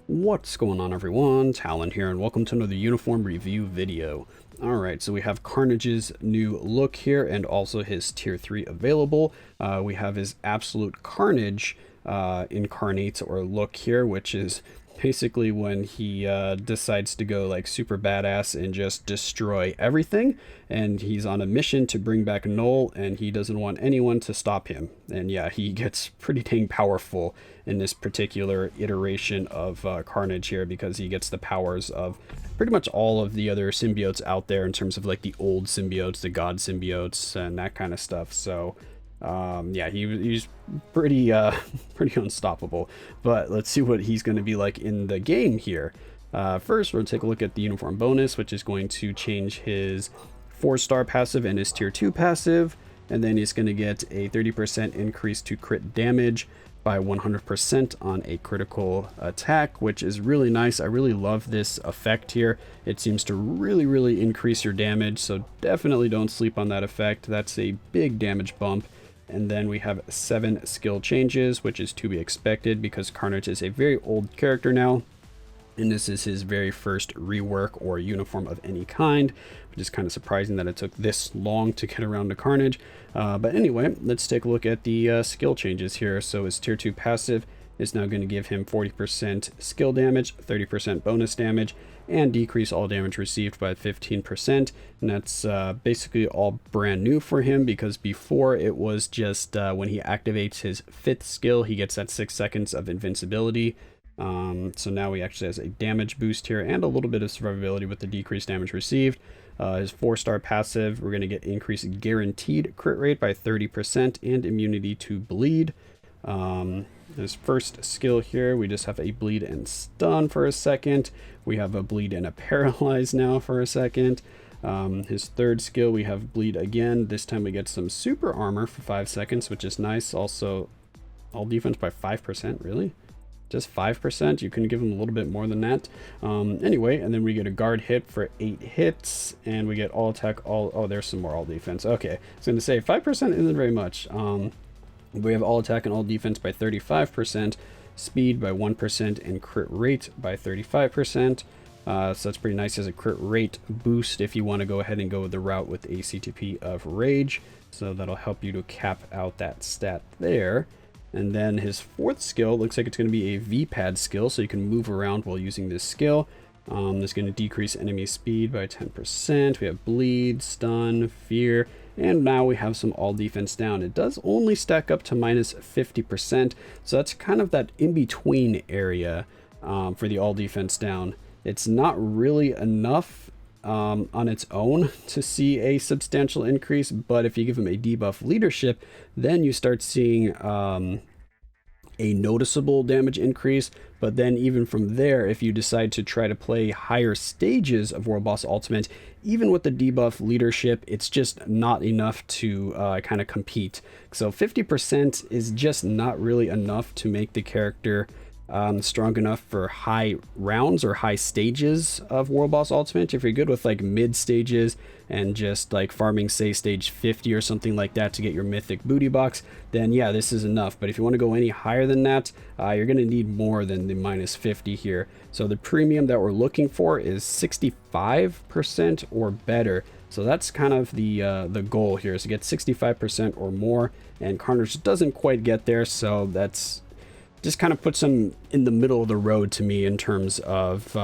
What's going on, everyone? Talen here, and welcome to another uniform review video. Alright, so we have Carnage's new look here, and also his tier 3 available. We have his absolute Carnage incarnate or look here, which is basically when he decides to go like super badass and just destroy everything, and he's on a mission to bring back Null, and he doesn't want anyone to stop him. And yeah, he gets pretty dang powerful in this particular iteration of Carnage here, because he gets the powers of pretty much all of the other symbiotes out there in terms of like the old symbiotes, the god symbiotes, and that kind of stuff. So yeah, he's pretty pretty unstoppable. But let's see what he's going to be like in the game here. First, we'll take a look at the uniform bonus, which is going to change his 4-star passive and his tier 2 passive, and then he's going to get a 30% increase to crit damage by 100% on a critical attack, which is really nice. I really love this effect here. It seems to really increase your damage, so definitely don't sleep on that effect. That's a big damage bump. And then we have 7 skill changes, which is to be expected because Carnage is a very old character now, and this is his very first rework or uniform of any kind, which is kind of surprising that it took this long to get around to Carnage. But anyway, let's take a look at the skill changes here. So his tier 2 passive is now going to give him 40% skill damage, 30% bonus damage, and decrease all damage received by 15%. And that's basically all brand new for him, because before it was just when he activates his 5th skill, he gets that 6 seconds of invincibility. So now he actually has a damage boost here and a little bit of survivability with the decreased damage received. His 4-star passive, we're going to get increased guaranteed crit rate by 30% and immunity to bleed. His first skill here, we just have a bleed and stun for a second. We have a bleed and a paralyze now for a second. His third skill, we have bleed again. This time we get some super armor for 5 seconds, which is nice. Also, all defense by 5%, really? Just 5%? You can give him a little bit more than that. Anyway, and then we get a guard hit for 8 hits, and we get all attack, oh, there's some more all defense. Okay, I was going to say 5% isn't very much. We have all attack and all defense by 35%, speed by 1%, and crit rate by 35%. So that's pretty nice as a crit rate boost if you want to go ahead and go the route with a CTP of Rage. So that'll help you to cap out that stat there. And then his 4th skill looks like it's going to be a V-pad skill, so you can move around while using this skill. It's going to decrease enemy speed by 10%. We have bleed, stun, fear, and now we have some all defense down. It does only stack up to minus 50%, so that's kind of that in-between area for the all defense down. It's not really enough on its own to see a substantial increase, but if you give him a debuff leadership, then you start seeing a noticeable damage increase. But then even from there, if you decide to try to play higher stages of World Boss Ultimate, even with the debuff leadership, it's just not enough to kind of compete. So 50% is just not really enough to make the character strong enough for high rounds or high stages of World Boss Ultimate. If you're good with like mid stages and just like farming, say, stage 50 or something like that to get your mythic booty box, then yeah, this is enough. But if you want to go any higher than that, you're going to need more than the minus 50 here. So the premium that we're looking for is 65% or better. So that's kind of the goal here, is to get 65% or more, and Carnage doesn't quite get there, so that's just kind of puts him in the middle of the road to me in terms of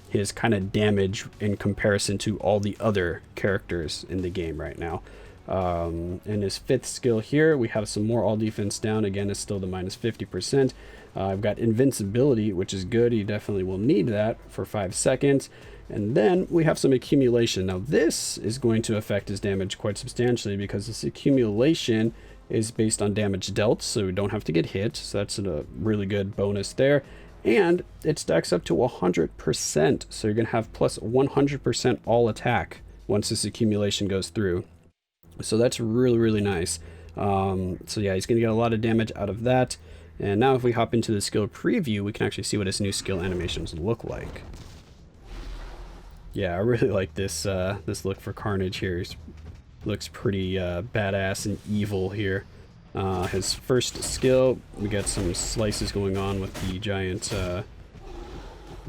his kind of damage in comparison to all the other characters in the game right now. In his 5th skill here, we have some more all defense down. Again, it's still the minus 50%. I've got invincibility, which is good. He definitely will need that for 5 seconds. And then we have some accumulation. Now this is going to affect his damage quite substantially, because this accumulation is based on damage dealt, so we don't have to get hit. So that's a really good bonus there. And it stacks up to 100%. So you're going to have plus 100% all attack once this accumulation goes through. So that's really nice. So yeah, he's going to get a lot of damage out of that. And now if we hop into the skill preview, we can actually see what his new skill animations look like. Yeah, I really like this this look for Carnage here. He looks pretty badass and evil here. His first skill, we got some slices going on with the giant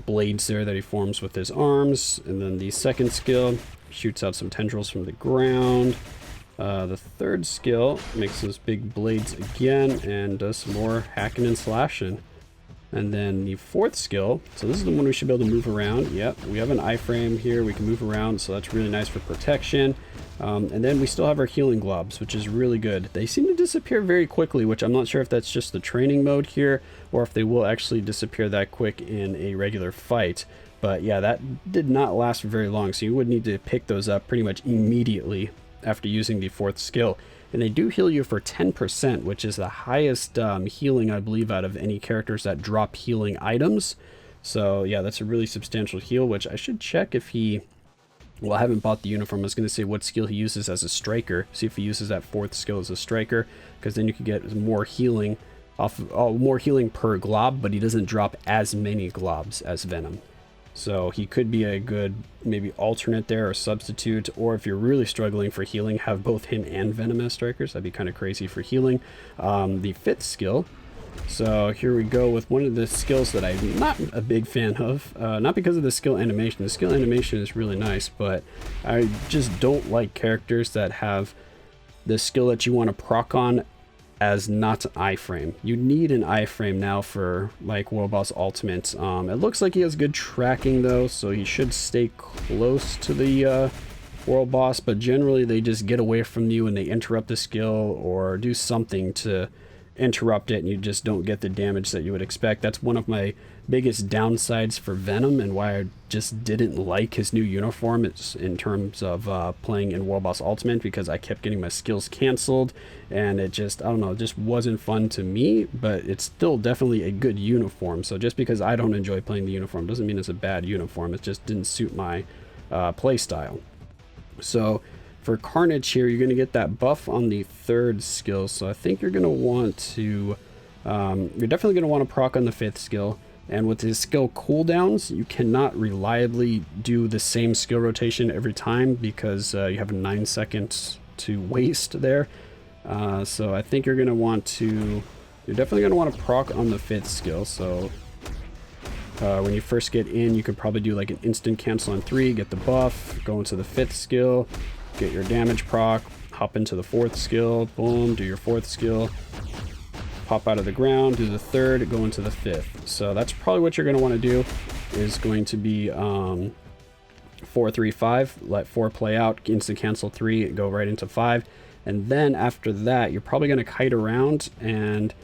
blades there that he forms with his arms. And then the second skill shoots out some tendrils from the ground. The third skill makes those big blades again and does some more hacking and slashing. And then the fourth skill, so this is the one we should be able to move around. Yep, we have an iframe here, we can move around, so that's really nice for protection. And then we still have our healing globs, which is really good. They seem to disappear very quickly, which I'm not sure if that's just the training mode here, or if they will actually disappear that quick in a regular fight. But yeah, that did not last for very long, so you would need to pick those up pretty much immediately after using the fourth skill. And they do heal you for 10%, which is the highest healing, I believe, out of any characters that drop healing items. So yeah, that's a really substantial heal, which I should check if he... Well, I haven't bought the uniform. I was going to say what skill he uses as a striker. See if he uses that fourth skill as a striker, because then you could get more healing more healing per glob, but he doesn't drop as many globs as Venom. So he could be a good maybe alternate there or substitute, or if you're really struggling for healing, have both him and Venom as strikers. That'd be kind of crazy for healing. The fifth skill. So here we go with one of the skills that I'm not a big fan of. Not because of the skill animation. The skill animation is really nice, but I just don't like characters that have the skill that you want to proc on as not an iframe. You need an iframe now for like World Boss Ultimate. It looks like he has good tracking though, so he should stay close to the World Boss, but generally they just get away from you and they interrupt the skill or do something to interrupt it, and you just don't get the damage that you would expect. That's one of my biggest downsides for Venom and why I just didn't like his new uniform. It's in terms of playing in World Boss Ultimate, because I kept getting my skills canceled and it just, I don't know, it just wasn't fun to me. But it's still definitely a good uniform, so just because I don't enjoy playing the uniform doesn't mean it's a bad uniform. It just didn't suit my play style. So for Carnage here, you're going to get that buff on the third skill, so I think you're going to want to, you're definitely going to want to proc on the fifth skill. And with his skill cooldowns, you cannot reliably do the same skill rotation every time, because you have 9 seconds to waste there. So I think you're going to want to, you're definitely going to want to proc on the fifth skill. So when you first get in, you could probably do like an instant cancel on 3, get the buff, go into the fifth skill, get your damage proc, hop into the fourth skill, boom, do your fourth skill, pop out of the ground, do the third, go into the fifth. So that's probably what you're going to want to do, is going to be 4, 3, 5, let 4 play out, instant cancel 3, go right into 5. And then after that, you're probably going to kite around, and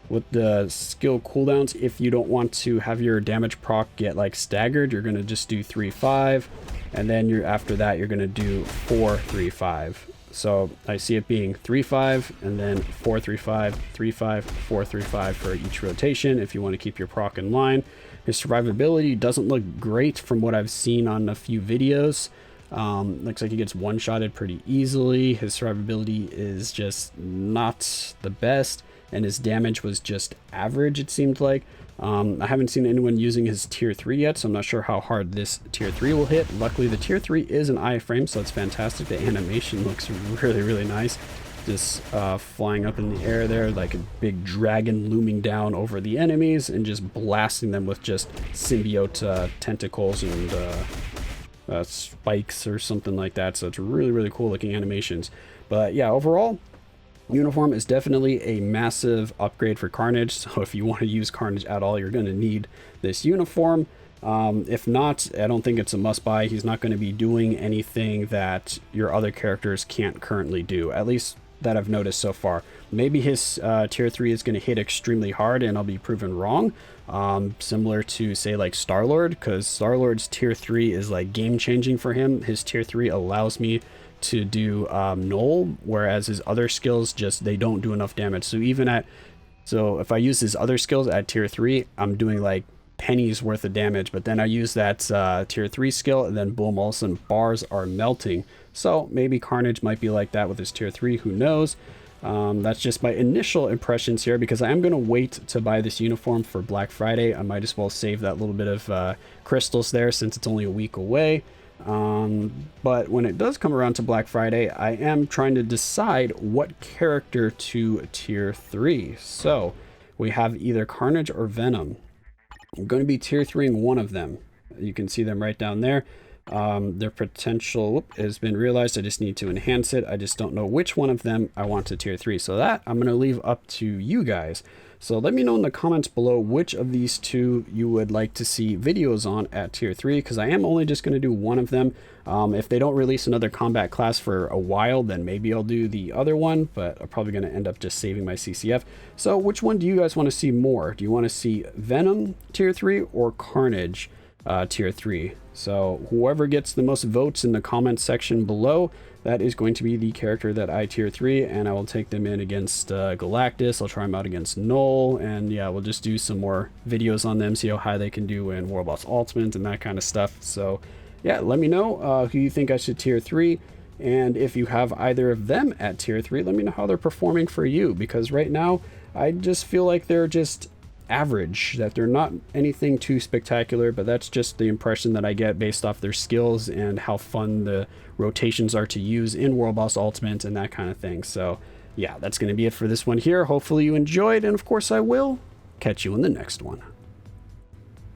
with the skill cooldowns, if you don't want to have your damage proc get like staggered, you're going to just do 3, 5. And then you're, after that, you're going to do 4, 3, 5. So I see it being 3, 5, and then 4, 3, 5, 3, 5, 4, 3, 5 for each rotation if you want to keep your proc in line. His survivability doesn't look great from what I've seen on a few videos. Looks like he gets one-shotted pretty easily. His survivability is just not the best, and his damage was just average, it seemed like. I haven't seen anyone using his tier 3 yet, so I'm not sure how hard this tier 3 will hit. Luckily, the tier 3 is an iframe, so it's fantastic. The animation looks really, really nice. Just flying up in the air there like a big dragon looming down over the enemies and just blasting them with just symbiote tentacles and spikes or something like that. So it's really, really cool looking animations. But yeah, overall, uniform is definitely a massive upgrade for Carnage. So if you want to use Carnage at all, you're going to need this uniform. If not, I don't think it's a must buy. He's not going to be doing anything that your other characters can't currently do, at least that I've noticed so far. Maybe his tier 3 is going to hit extremely hard and I'll be proven wrong. Similar to say like Star-Lord, because Star-Lord's tier 3 is like game changing for him. His tier 3 allows me to do null, whereas his other skills just, they don't do enough damage. So even at, so if I use his other skills at tier 3, I'm doing like pennies worth of damage, but then I use that tier 3 skill and then boom, all of a sudden bars are melting. So maybe Carnage might be like that with his tier 3, who knows. That's just my initial impressions here, because I am going to wait to buy this uniform for Black Friday. I might as well save that little bit of crystals there since it's only a week away. But when it does come around to Black Friday, I am trying to decide what character to tier 3. So we have either Carnage or Venom. I'm going to be tier 3ing one of them. You can see them right down there. Their potential has been realized. I just need to enhance it. I just don't know which one of them I want to tier 3. So that I'm going to leave up to you guys. So let me know in the comments below which of these two you would like to see videos on at tier 3, because I am only just going to do one of them. If they don't release another combat class for a while, then maybe I'll do the other one, but I'm probably going to end up just saving my CCF. So which one do you guys want to see more? Do you want to see Venom tier 3 or Carnage tier 3? So whoever gets the most votes in the comments section below, that is going to be the character that I tier 3, and I will take them in against Galactus. I'll try them out against Null, and yeah, we'll just do some more videos on them, see how high they can do in World Boss Ultimate and that kind of stuff. So yeah, let me know who you think I should tier 3, and if you have either of them at tier 3, let me know how they're performing for you, because right now I just feel like they're just average, that they're not anything too spectacular, but that's just the impression that I get based off their skills and how fun the rotations are to use in World Boss Ultimate and that kind of thing. So yeah, that's going to be it for this one here. Hopefully you enjoyed, and of course I will catch you in the next one.